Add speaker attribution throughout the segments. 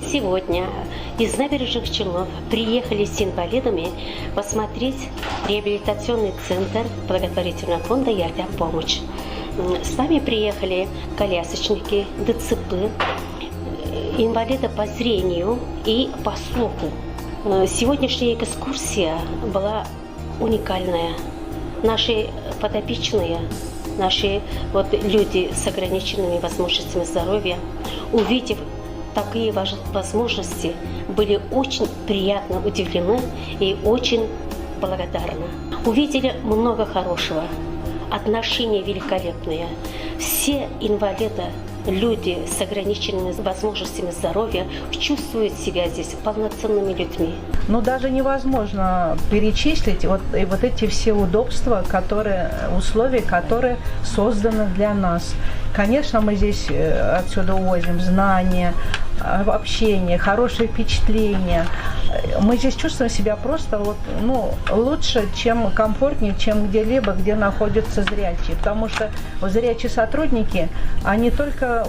Speaker 1: Сегодня из Набережных Челнов приехали с инвалидами посмотреть реабилитационный центр благотворительного фонда «Ярдям помощь». С нами приехали колясочники, ДЦП, инвалиды по зрению и по слуху. Сегодняшняя экскурсия была уникальная. Наши подопечные, наши люди с ограниченными возможностями здоровья, увидев такие возможности, были очень приятно удивлены и очень благодарны. Увидели много хорошего, отношения великолепные. Все инвалиды, люди с ограниченными возможностями здоровья чувствуют себя здесь полноценными людьми.
Speaker 2: Ну, даже невозможно перечислить вот эти все удобства, условия, которые созданы для нас. Конечно, мы здесь отсюда увозим знания, общение, хорошие впечатления. Мы здесь чувствуем себя просто лучше, комфортнее, чем где-либо, где находятся зрячие. Потому что зрячие сотрудники, они только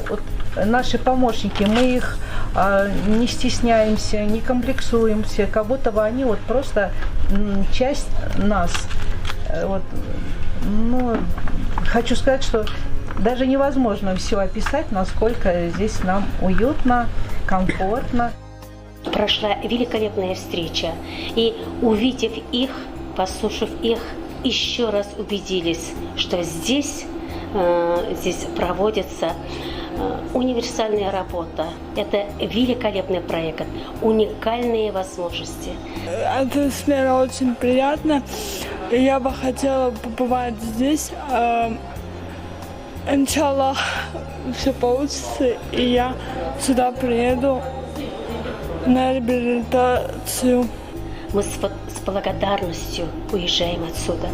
Speaker 2: наши помощники, мы их не стесняемся, не комплексуемся, как будто бы они просто часть нас. Хочу сказать, что даже невозможно все описать, насколько здесь нам уютно, комфортно.
Speaker 1: Прошла великолепная встреча, и увидев их, послушав их, еще раз убедились, что здесь проводится универсальная работа. Это великолепный проект, уникальные возможности.
Speaker 3: Атмосфера очень приятная. Я бы хотела побывать здесь. Иншаллах, все получится, и я сюда приеду на реабилитацию.
Speaker 1: Мы с благодарностью уезжаем отсюда.